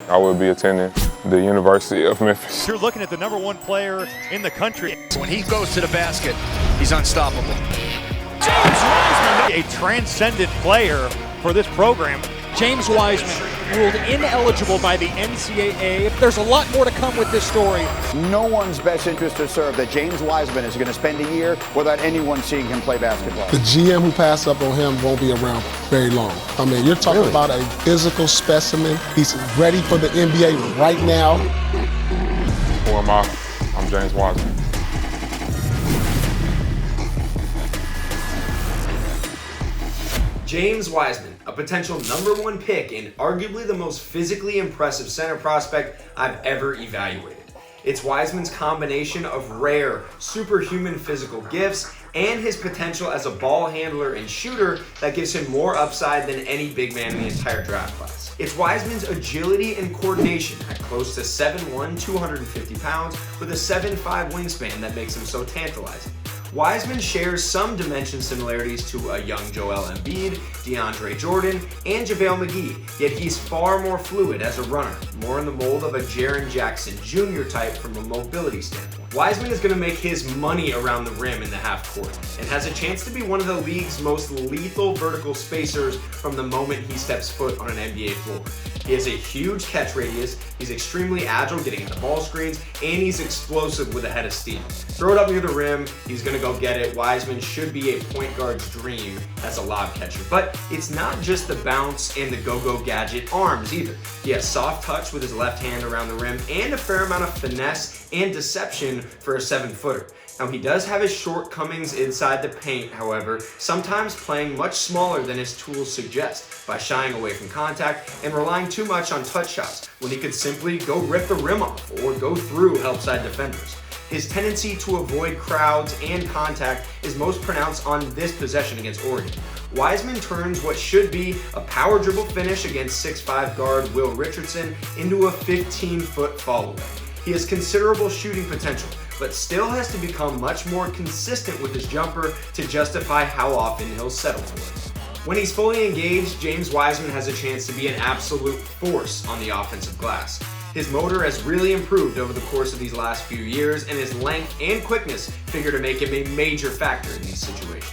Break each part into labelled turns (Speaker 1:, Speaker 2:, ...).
Speaker 1: I would be attending the University of Memphis.
Speaker 2: You're looking at the #1 player in the country.
Speaker 3: When he goes to the basket, he's unstoppable.
Speaker 2: James Wiseman, a transcendent player for this program.
Speaker 4: James Wiseman ruled ineligible by the NCAA. There's a lot more to come with this story.
Speaker 5: No one's best interest to serve that James Wiseman is going to spend a year without anyone seeing him play basketball.
Speaker 6: The GM who passed up on him won't be around very long. I mean, you're talking about a physical specimen. He's ready for the NBA right now.
Speaker 1: Who am I? I'm James Wiseman.
Speaker 7: James Wiseman, a potential #1 pick and arguably the most physically impressive center prospect I've ever evaluated. It's Wiseman's combination of rare, superhuman physical gifts and his potential as a ball handler and shooter that gives him more upside than any big man in the entire draft class. It's Wiseman's agility and coordination at close to 7'1", 250 pounds with a 7'5" wingspan that makes him so tantalizing. Wiseman shares some dimension similarities to a young Joel Embiid, DeAndre Jordan, and JaVale McGee, yet he's far more fluid as a runner, more in the mold of a Jaren Jackson Jr. type from a mobility standpoint. Wiseman is going to make his money around the rim in the half court, and has a chance to be one of the league's most lethal vertical spacers from the moment he steps foot on an NBA floor. He has a huge catch radius, he's extremely agile getting into ball screens, and he's explosive with a head of steam. Throw it up near the rim, he's going to go get it. Wiseman should be a point guard's dream as a lob catcher. But it's not just the bounce and the go-go gadget arms either. He has soft touch with his left hand around the rim and a fair amount of finesse and deception for a 7-footer. Now, he does have his shortcomings inside the paint, however, sometimes playing much smaller than his tools suggest by shying away from contact and relying too much on touch shots when he could simply go rip the rim off or go through help side defenders. His tendency to avoid crowds and contact is most pronounced on this possession against Oregon. Wiseman turns what should be a power dribble finish against 6'5" guard Will Richardson into a 15-foot fall-away. He has considerable shooting potential, but still has to become much more consistent with his jumper to justify how often he'll settle for it. When he's fully engaged, James Wiseman has a chance to be an absolute force on the offensive glass. His motor has really improved over the course of these last few years, and his length and quickness figure to make him a major factor in these situations.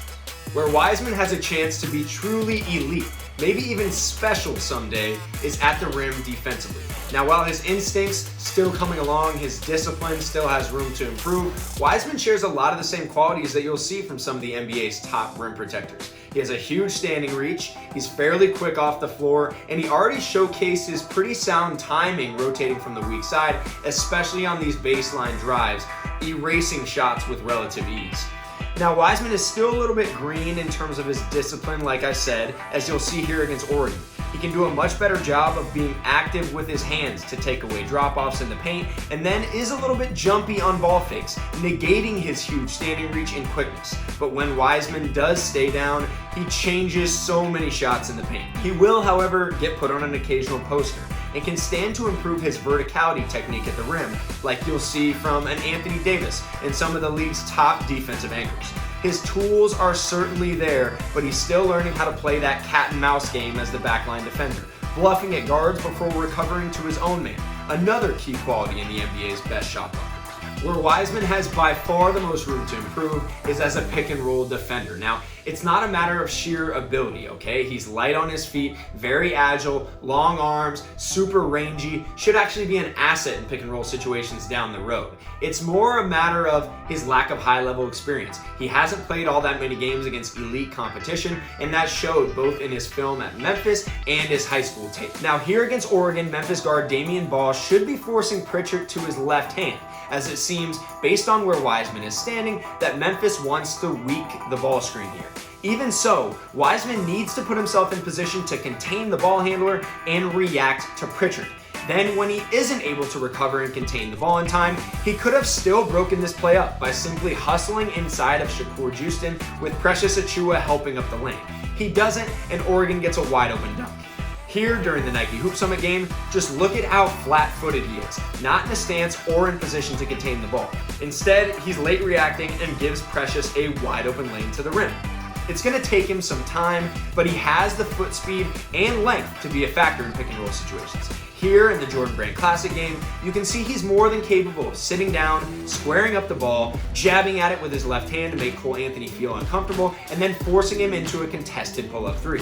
Speaker 7: Where Wiseman has a chance to be truly elite, maybe even special someday, is at the rim defensively. Now, while his instincts still coming along, his discipline still has room to improve, Wiseman shares a lot of the same qualities that you'll see from some of the NBA's top rim protectors. He has a huge standing reach, he's fairly quick off the floor, and he already showcased his pretty sound timing rotating from the weak side, especially on these baseline drives, erasing shots with relative ease. Now, Wiseman is still a little bit green in terms of his discipline, like I said, as you'll see here against Oregon. He can do a much better job of being active with his hands to take away drop-offs in the paint, and then is a little bit jumpy on ball fakes, negating his huge standing reach and quickness. But when Wiseman does stay down, he changes so many shots in the paint. He will, however, get put on an occasional poster, and can stand to improve his verticality technique at the rim, like you'll see from an Anthony Davis and some of the league's top defensive anchors. His tools are certainly there, but he's still learning how to play that cat and mouse game as the backline defender, bluffing at guards before recovering to his own man, another key quality in the NBA's best shot blocker. Where Wiseman has by far the most room to improve is as a pick and roll defender. Now, it's not a matter of sheer ability, okay? He's light on his feet, very agile, long arms, super rangy, should actually be an asset in pick and roll situations down the road. It's more a matter of his lack of high level experience. He hasn't played all that many games against elite competition, and that showed both in his film at Memphis and his high school tape. Now, here against Oregon, Memphis guard Damian Ball should be forcing Pritchard to his left hand, as it seems, based on where Wiseman is standing, that Memphis wants to weak the ball screen here. Even so, Wiseman needs to put himself in position to contain the ball handler and react to Pritchard. Then, when he isn't able to recover and contain the ball in time, he could have still broken this play up by simply hustling inside of Shakur Juiston with Precious Achiuwa helping up the lane. He doesn't, and Oregon gets a wide open dunk. Here during the Nike Hoop Summit game, just look at how flat-footed he is, not in a stance or in position to contain the ball. Instead, he's late reacting and gives Precious a wide open lane to the rim. It's going to take him some time, but he has the foot speed and length to be a factor in pick and roll situations. Here in the Jordan Brand Classic game, you can see he's more than capable of sitting down, squaring up the ball, jabbing at it with his left hand to make Cole Anthony feel uncomfortable, and then forcing him into a contested pull-up three.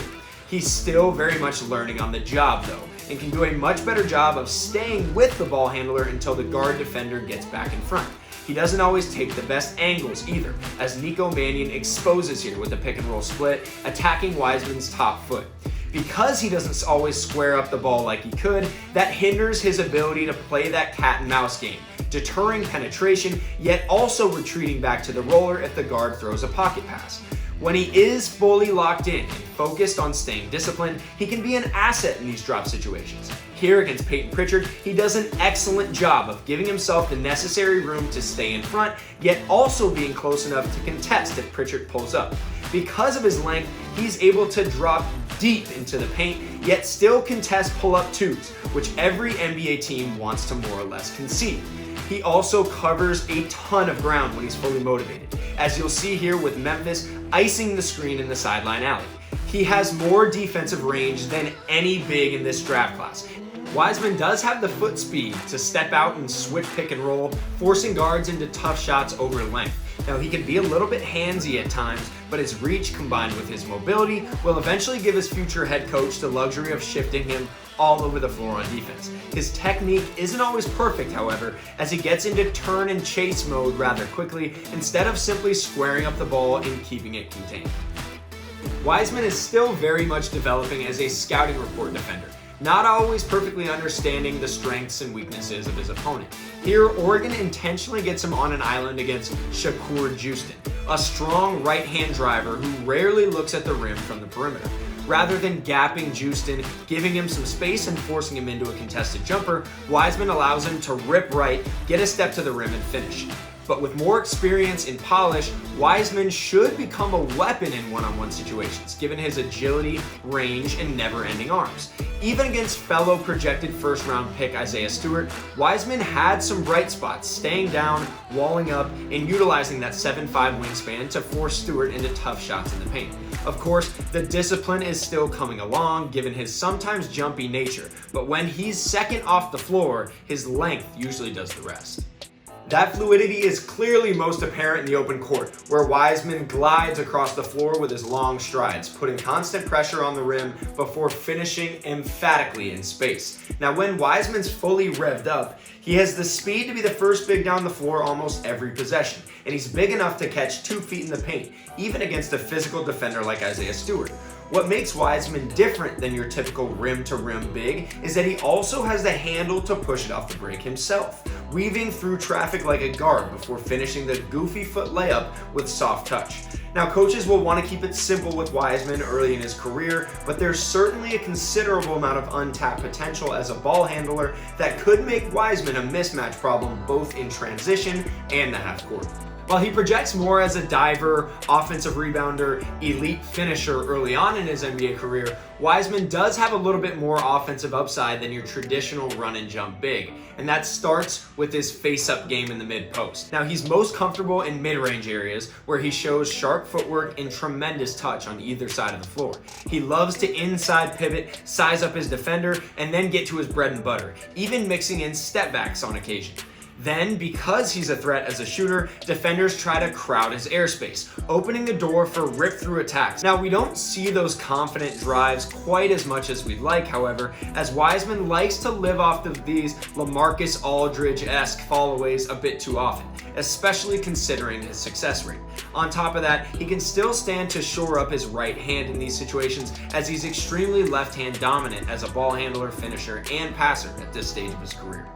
Speaker 7: He's still very much learning on the job though, and can do a much better job of staying with the ball handler until the guard defender gets back in front. He doesn't always take the best angles either, as Nico Mannion exposes here with the pick and roll split, attacking Wiseman's top foot. Because he doesn't always square up the ball like he could, that hinders his ability to play that cat and mouse game, deterring penetration, yet also retreating back to the roller if the guard throws a pocket pass. When he is fully locked in and focused on staying disciplined, he can be an asset in these drop situations. Here against Peyton Pritchard, he does an excellent job of giving himself the necessary room to stay in front, yet also being close enough to contest if Pritchard pulls up. Because of his length, he's able to drop deep into the paint, yet still contest pull-up twos, which every NBA team wants to more or less concede. He also covers a ton of ground when he's fully motivated, as you'll see here with Memphis icing the screen in the sideline alley. He has more defensive range than any big in this draft class. Wiseman does have the foot speed to step out and switch pick and roll, forcing guards into tough shots over length. Now he can be a little bit handsy at times, but his reach combined with his mobility will eventually give his future head coach the luxury of shifting him all over the floor on defense. His technique isn't always perfect, however, as he gets into turn and chase mode rather quickly instead of simply squaring up the ball and keeping it contained. Wiseman is still very much developing as a scouting report defender, not always perfectly understanding the strengths and weaknesses of his opponent. Here, Oregon intentionally gets him on an island against Shakur Houston, a strong right-hand driver who rarely looks at the rim from the perimeter. Rather than gapping Houston, giving him some space and forcing him into a contested jumper, Wiseman allows him to rip right, get a step to the rim, and finish. But with more experience in polish, Wiseman should become a weapon in one-on-one situations, given his agility, range, and never-ending arms. Even against fellow projected first-round pick Isaiah Stewart, Wiseman had some bright spots, staying down, walling up, and utilizing that 7'5" wingspan to force Stewart into tough shots in the paint. Of course, the discipline is still coming along, given his sometimes jumpy nature, but when he's second off the floor, his length usually does the rest. That fluidity is clearly most apparent in the open court, where Wiseman glides across the floor with his long strides, putting constant pressure on the rim before finishing emphatically in space. Now, when Wiseman's fully revved up, he has the speed to be the first big down the floor almost every possession, and he's big enough to catch 2 feet in the paint, even against a physical defender like Isaiah Stewart. What makes Wiseman different than your typical rim-to-rim big is that he also has the handle to push it off the break himself, weaving through traffic like a guard before finishing the goofy foot layup with soft touch. Now, coaches will want to keep it simple with Wiseman early in his career, but there's certainly a considerable amount of untapped potential as a ball handler that could make Wiseman a mismatch problem both in transition and the half court. While he projects more as a diver, offensive rebounder, elite finisher early on in his NBA career, Wiseman does have a little bit more offensive upside than your traditional run and jump big, and that starts with his face-up game in the mid-post. Now, he's most comfortable in mid-range areas where he shows sharp footwork and tremendous touch on either side of the floor. He loves to inside pivot, size up his defender, and then get to his bread and butter, even mixing in step-backs on occasion. Then, because he's a threat as a shooter, defenders try to crowd his airspace, opening the door for rip-through attacks. Now, we don't see those confident drives quite as much as we'd like, however, as Wiseman likes to live off of these LaMarcus Aldridge-esque fallaways a bit too often, especially considering his success rate. On top of that, he can still stand to shore up his right hand in these situations, as he's extremely left-hand dominant as a ball handler, finisher, and passer at this stage of his career.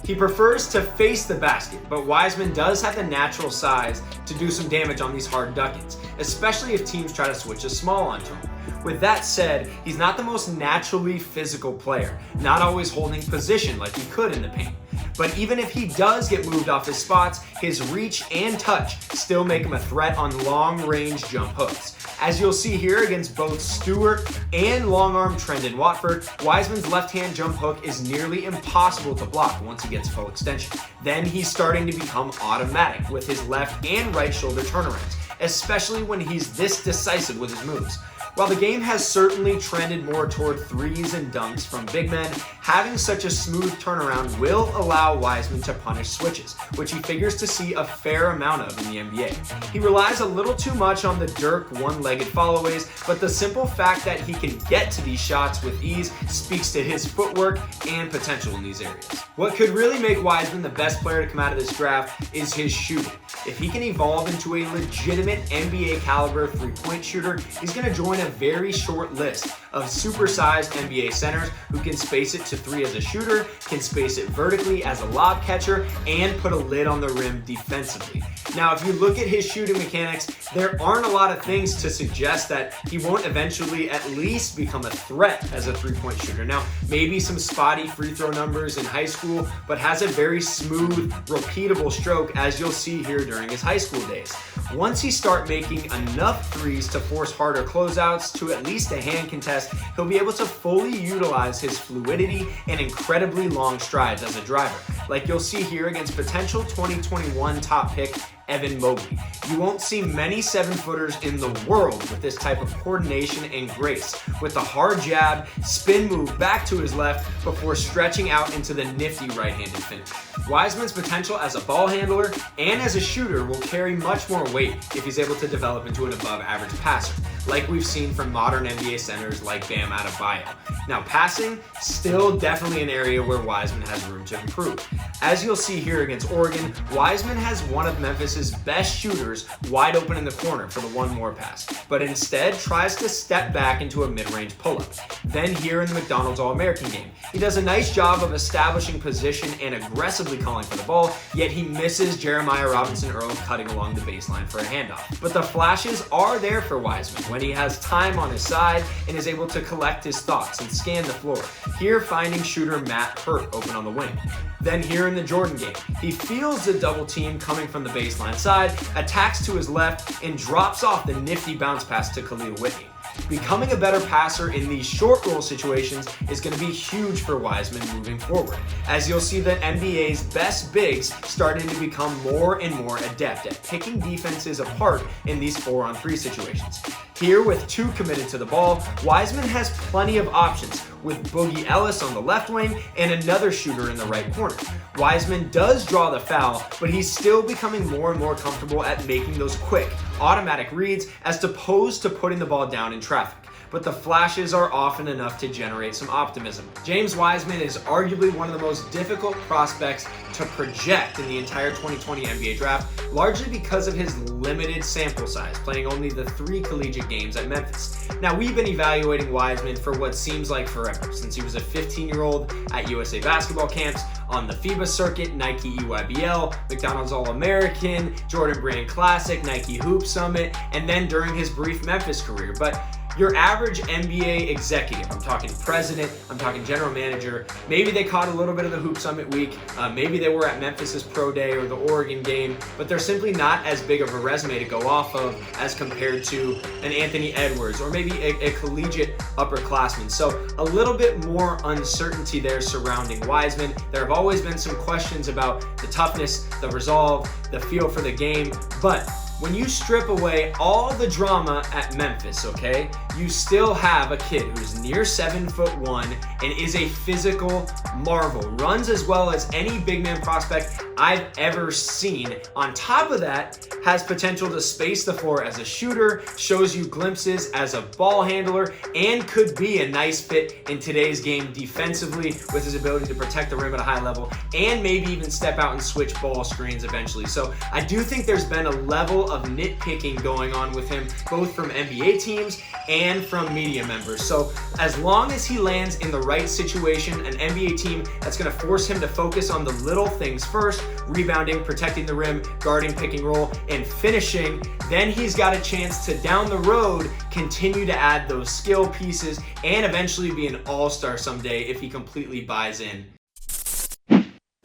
Speaker 7: He prefers to face the basket, but Wiseman does have the natural size to do some damage on these hard duckets, especially if teams try to switch a small onto him. With that said, he's not the most naturally physical player, not always holding position like he could in the paint. But even if he does get moved off his spots, his reach and touch still make him a threat on long-range jump hooks. As you'll see here against both Stewart and long-arm Trendon Watford, Wiseman's left-hand jump hook is nearly impossible to block once he gets full extension. Then he's starting to become automatic with his left and right shoulder turnarounds, especially when he's this decisive with his moves. While the game has certainly trended more toward threes and dunks from big men, having such a smooth turnaround will allow Wiseman to punish switches, which he figures to see a fair amount of in the NBA. He relies a little too much on the Dirk one-legged followaways, but the simple fact that he can get to these shots with ease speaks to his footwork and potential in these areas. What could really make Wiseman the best player to come out of this draft is his shooting. If he can evolve into a legitimate NBA caliber three-point shooter, he's going to join a very short list of supersized NBA centers who can space it to three as a shooter, can space it vertically as a lob catcher, and put a lid on the rim defensively. Now, if you look at his shooting mechanics, there aren't a lot of things to suggest that he won't eventually at least become a threat as a three-point shooter. Now, maybe some spotty free throw numbers in high school, but has a very smooth, repeatable stroke, as you'll see here during his high school days. Once he starts making enough threes to force harder closeouts to at least a hand contest, he'll be able to fully utilize his fluidity and incredibly long strides as a driver, like you'll see here against potential 2021 top pick Evan Mobley. You won't see many 7-footers in the world with this type of coordination and grace, with the hard jab, spin move back to his left before stretching out into the nifty right-handed finish. Wiseman's potential as a ball handler and as a shooter will carry much more weight if he's able to develop into an above-average passer, like we've seen from modern NBA centers like Bam Adebayo. Now, passing, still definitely an area where Wiseman has room to improve. As you'll see here against Oregon, Wiseman has one of Memphis's best shooters wide open in the corner for the one more pass, but instead tries to step back into a mid-range pull-up. Then here in the McDonald's All-American game, he does a nice job of establishing position and aggressively calling for the ball, yet he misses Jeremiah Robinson-Earl cutting along the baseline for a handoff. But the flashes are there for Wiseman when he has time on his side and is able to collect his thoughts and scan the floor, here finding shooter Matt Hurt open on the wing. Then here in the Jordan game, he feels the double team coming from the baseline side, attacks to his left, and drops off the nifty bounce pass to Khalil Whitney. Becoming a better passer in these short roll situations is going to be huge for Wiseman moving forward, as you'll see that NBA's best bigs starting to become more and more adept at picking defenses apart in these 4-on-3 situations. Here, with 2 committed to the ball, Wiseman has plenty of options, with Boogie Ellis on the left wing and another shooter in the right corner. Wiseman does draw the foul, but he's still becoming more and more comfortable at making those quick, automatic reads as opposed to putting the ball down in traffic. But the flashes are often enough to generate some optimism. James Wiseman is arguably one of the most difficult prospects to project in the entire 2020 NBA draft, largely because of his limited sample size, playing only the 3 collegiate games at Memphis. Now, we've been evaluating Wiseman for what seems like forever, since he was a 15-year-old at USA basketball camps, on the FIBA circuit, Nike EYBL, McDonald's All-American, Jordan Brand Classic, Nike Hoop Summit, and then during his brief Memphis career. But your average NBA executive, I'm talking president, I'm talking general manager, maybe they caught a little bit of the Hoop Summit week, maybe they were at Memphis's pro day or the Oregon game, but they're simply not as big of a resume to go off of as compared to an Anthony Edwards or maybe a collegiate upperclassman. So a little bit more uncertainty there surrounding Wiseman. There have always been some questions about the toughness, the resolve, the feel for the game, but when you strip away all the drama at Memphis, okay, you still have a kid who's near 7'1" and is a physical marvel, runs as well as any big man prospect I've ever seen. On top of that, has potential to space the floor as a shooter, shows you glimpses as a ball handler, and could be a nice fit in today's game defensively with his ability to protect the rim at a high level and maybe even step out and switch ball screens eventually. So I do think there's been a level of nitpicking going on with him, both from NBA teams and from media members. So as long as he lands in the right situation, an NBA team that's going to force him to focus on the little things first, rebounding, protecting the rim, guarding, pick and roll, and finishing, then he's got a chance to, down the road, continue to add those skill pieces and eventually be an all-star someday if he completely buys in.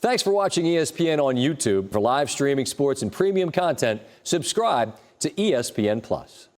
Speaker 8: Thanks for watching ESPN on YouTube. For live streaming sports and premium content, subscribe to ESPN+.